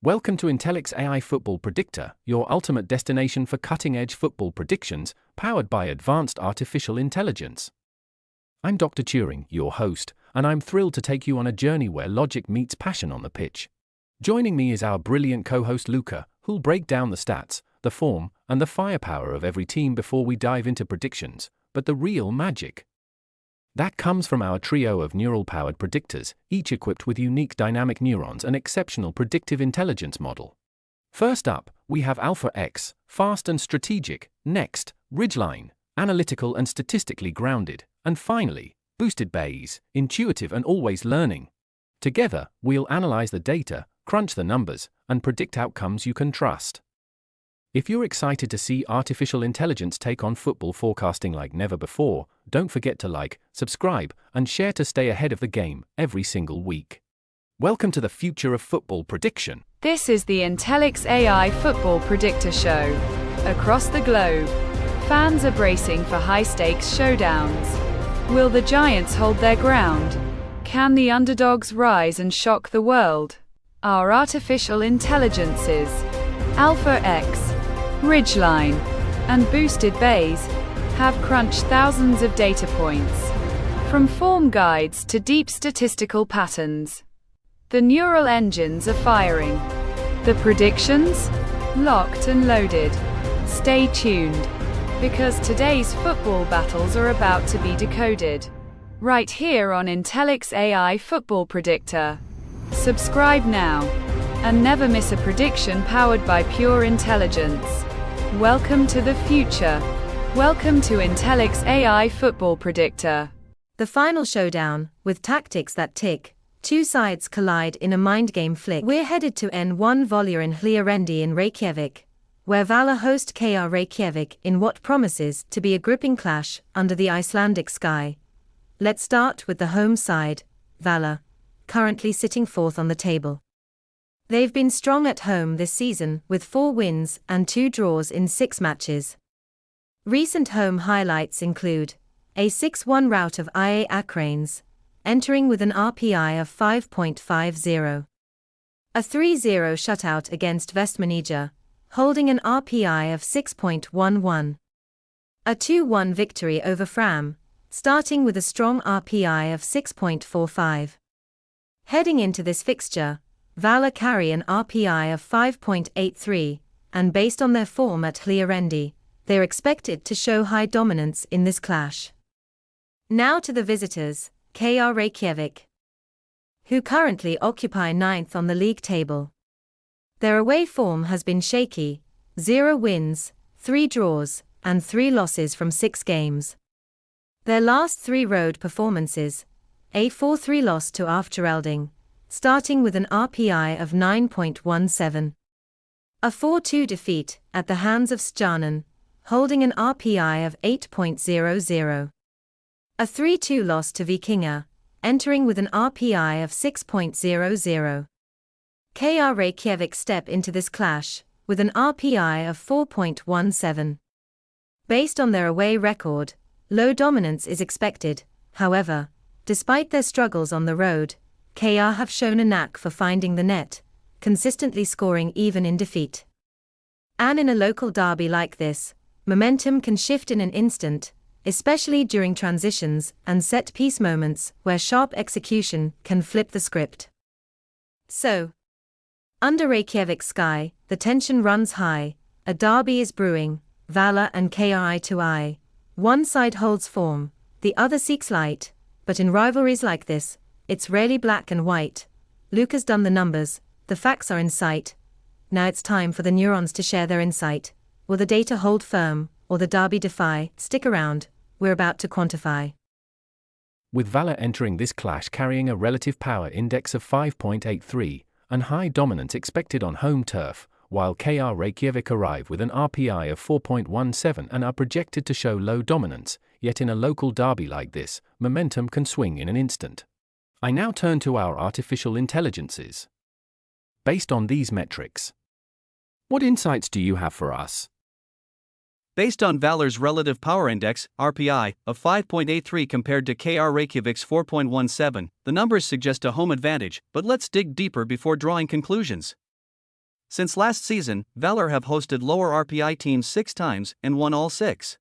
Welcome to Intellix AI Football Predictor, your ultimate destination for cutting-edge football predictions, powered by advanced artificial intelligence. I'm Dr. Turing, your host, and I'm thrilled to take you on a journey where logic meets passion on the pitch. Joining me is our brilliant co-host Luca, who'll break down the stats, the form, and the firepower of every team before we dive into predictions, but the real magic. That comes from our trio of neural-powered predictors, each equipped with unique dynamic neurons and exceptional predictive intelligence model. First up, we have Alpha X, fast and strategic; next, Ridgeline, analytical and statistically grounded; and finally, Boosted Bayes, intuitive and always learning. Together, we'll analyze the data, crunch the numbers, and predict outcomes you can trust. If you're excited to see artificial intelligence take on football forecasting like never before, don't forget to like, subscribe, and share to stay ahead of the game every single week. Welcome to the future of football prediction. This is the Intellix AI Football Predictor Show. Across the globe, fans are bracing for high-stakes showdowns. Will the Giants hold their ground? Can the underdogs rise and shock the world? Our artificial intelligences, Alpha X, Ridgeline, and Boosted Bayes, have crunched thousands of data points, from form guides to deep statistical patterns. The neural engines are firing. The predictions? Locked and loaded. Stay tuned, because today's football battles are about to be decoded. Right here on Intellix AI Football Predictor. Subscribe now, and never miss a prediction powered by pure intelligence. Welcome to the future. Welcome to Intellix AI Football Predictor. The final showdown, with tactics that tick, two sides collide in a mind game flick. We're headed to N1 Valur in Reykjavík in Reykjavík, where Valur host KR Reykjavík in what promises to be a gripping clash under the Icelandic sky. Let's start with the home side, Valur, currently sitting fourth on the table. They've been strong at home this season with 4 wins and 2 draws in 6 matches. Recent home highlights include a 6-1 rout of IA Akranes, entering with an RPI of 5.50. A 3-0 shutout against Vestmannaeyjar, holding an RPI of 6.11. A 2-1 victory over Fram, starting with a strong RPI of 6.45. Heading into this fixture, Valur carry an RPI of 5.83, and based on their form at Reykjavík, they're expected to show high dominance in this clash. Now to the visitors, KR Reykjavík, who currently occupy 9th on the league table. Their away form has been shaky: 0 wins, 3 draws, and 3 losses from 6 games. Their last 3 road performances: a 4-3 loss to Afturelding, starting with an RPI of 9.17. A 4-2 defeat at the hands of Stjarnan, holding an RPI of 8.00. A 3-2 loss to Vikinga, entering with an RPI of 6.00. KR Reykjavík step into this clash with an RPI of 4.17. Based on their away record, low dominance is expected. However, despite their struggles on the road, KR have shown a knack for finding the net, consistently scoring even in defeat. And in a local derby like this, momentum can shift in an instant, especially during transitions and set-piece moments where sharp execution can flip the script. So, under Reykjavík sky, the tension runs high, a derby is brewing, Valur and KR eye to eye. One side holds form, the other seeks light, but in rivalries like this, it's rarely black and white. Luca's done the numbers, the facts are in sight. Now it's time for the neurons to share their insight. Will the data hold firm, or the derby defy? Stick around, we're about to quantify. With Valur entering this clash carrying a relative power index of 5.83, and high dominance expected on home turf, while KR Reykjavík arrive with an RPI of 4.17 and are projected to show low dominance, yet in a local derby like this, momentum can swing in an instant. I now turn to our artificial intelligences. Based on these metrics, what insights do you have for us? Based on Valur's relative power index, RPI, of 5.83 compared to KR Reykjavík's 4.17, the numbers suggest a home advantage, but let's dig deeper before drawing conclusions. Since last season, Valur have hosted lower RPI teams 6 times and won all 6.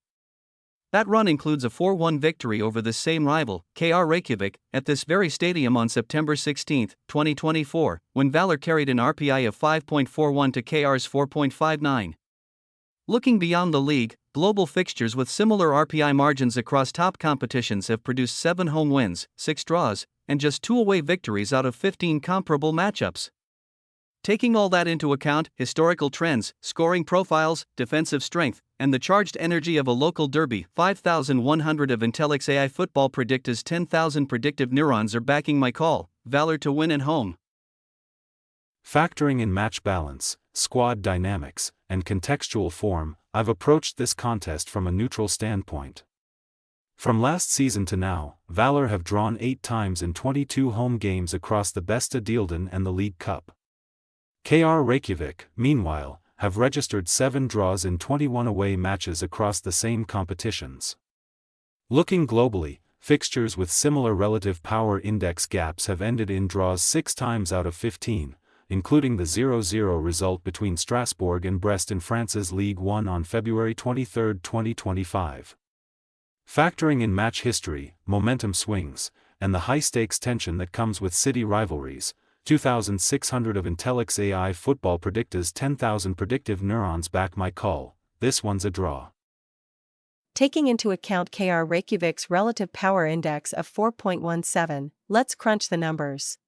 That run includes a 4-1 victory over the same rival, KR Reykjavík, at this very stadium on September 16, 2024, when Valur carried an RPI of 5.41 to KR's 4.59. Looking beyond the league, global fixtures with similar RPI margins across top competitions have produced 7 home wins, 6 draws, and just 2 away victories out of 15 comparable matchups. Taking all that into account, historical trends, scoring profiles, defensive strength, and the charged energy of a local derby, 5,100 of Intellix AI Football Predicta's 10,000 predictive neurons are backing my call, Valur to win at home. Factoring in match balance, squad dynamics, and contextual form, I've approached this contest from a neutral standpoint. From last season to now, Valur have drawn 8 times in 22 home games across the Besta Deild and the League Cup. KR Reykjavík, meanwhile, have registered 7 draws in 21 away matches across the same competitions. Looking globally, fixtures with similar relative power index gaps have ended in draws 6 times out of 15, including the 0-0 result between Strasbourg and Brest in France's Ligue 1 on February 23, 2025. Factoring in match history, momentum swings, and the high-stakes tension that comes with city rivalries, 2,600 of Intellix AI Football Predicta's 10,000 predictive neurons back my call, this one's a draw. Taking into account KR Reykjavík's relative power index of 4.17, let's crunch the numbers.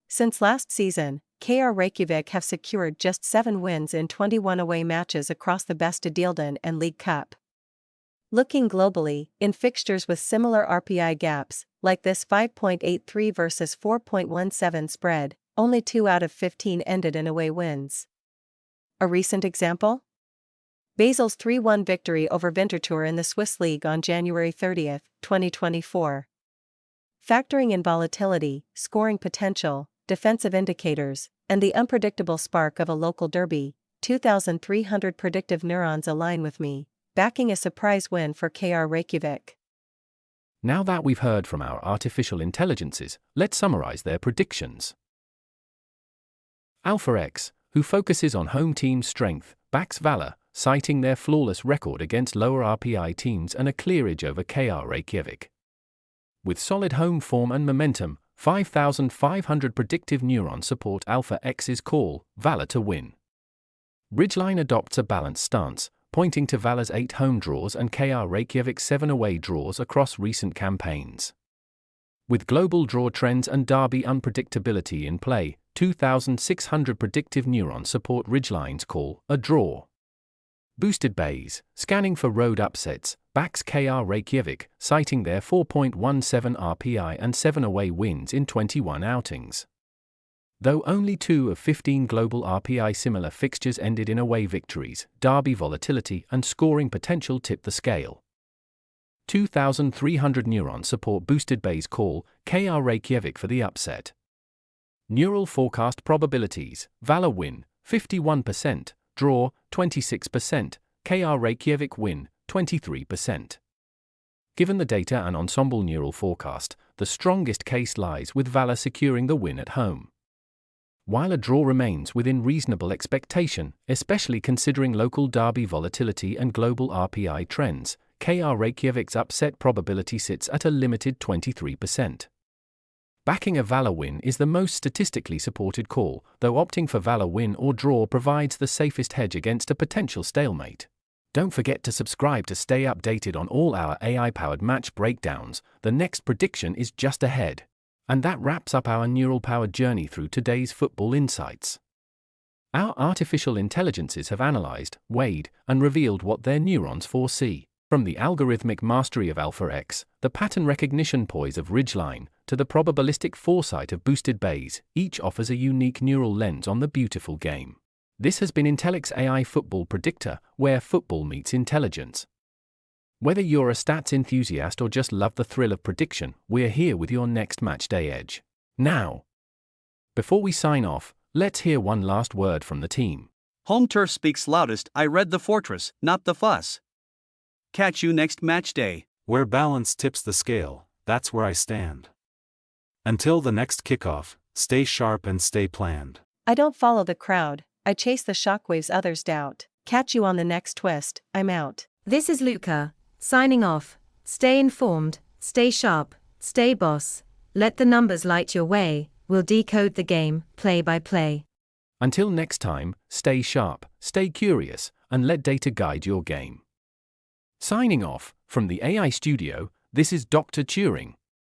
Since last season, KR Reykjavík have secured just 7 wins in 21 away matches across the Besta Deild and League Cup. Looking globally, in fixtures with similar RPI gaps, like this 5.83 versus 4.17 spread, only 2 out of 15 ended in away wins. A recent example? Basel's 3-1 victory over Winterthur in the Swiss League on January 30, 2024. Factoring in volatility, scoring potential, defensive indicators, and the unpredictable spark of a local derby, 2,300 predictive neurons align with me, backing a surprise win for KR Reykjavík. Now that we've heard from our artificial intelligences, let's summarize their predictions. AlphaX, who focuses on home team strength, backs Valur, citing their flawless record against lower RPI teams and a clear edge over KR Reykjavík. With solid home form and momentum, 5,500 predictive neurons support AlphaX's call, Valur to win. Ridgeline adopts a balanced stance, pointing to Valur's 8 home draws and KR Reykjavík's 7 away draws across recent campaigns. With global draw trends and derby unpredictability in play, 2,600 predictive neurons support Ridgeline's call, a draw. Boosted Bays, scanning for road upsets, backs KR Reykjavík, citing their 4.17 RPI and 7 away wins in 21 outings. Though only 2 of 15 global RPI similar fixtures ended in away victories, derby volatility and scoring potential tip the scale. 2,300 neurons support Boosted Bay's call, KR Reykjavík for the upset. Neural forecast probabilities, Valur win, 51%, draw, 26%, KR Reykjavík win, 23%. Given the data and ensemble neural forecast, the strongest case lies with Valur securing the win at home. While a draw remains within reasonable expectation, especially considering local derby volatility and global RPI trends, KR Reykjavík's upset probability sits at a limited 23%. Backing a Valur win is the most statistically supported call, though opting for Valur win or draw provides the safest hedge against a potential stalemate. Don't forget to subscribe to stay updated on all our AI-powered match breakdowns. The next prediction is just ahead. And that wraps up our neural-powered journey through today's football insights. Our artificial intelligences have analyzed, weighed, and revealed what their neurons foresee. From the algorithmic mastery of AlphaX, the pattern recognition poise of Ridgeline, to the probabilistic foresight of Boosted Bays, each offers a unique neural lens on the beautiful game. This has been Intellix AI Football Predictor, where football meets intelligence. Whether you're a stats enthusiast or just love the thrill of prediction, we're here with your next matchday edge. Now, before we sign off, let's hear one last word from the team. Home turf speaks loudest. I read the fortress, not the fuss. Catch you next matchday. Where balance tips the scale, that's where I stand. Until the next kickoff, stay sharp and stay planned. I don't follow the crowd, I chase the shockwaves others doubt. Catch you on the next twist, I'm out. This is Luca, signing off. Stay informed, stay sharp, stay boss. Let the numbers light your way, we'll decode the game, play by play. Until next time, stay sharp, stay curious, and let data guide your game. Signing off, from the AI studio, this is Dr. Turing.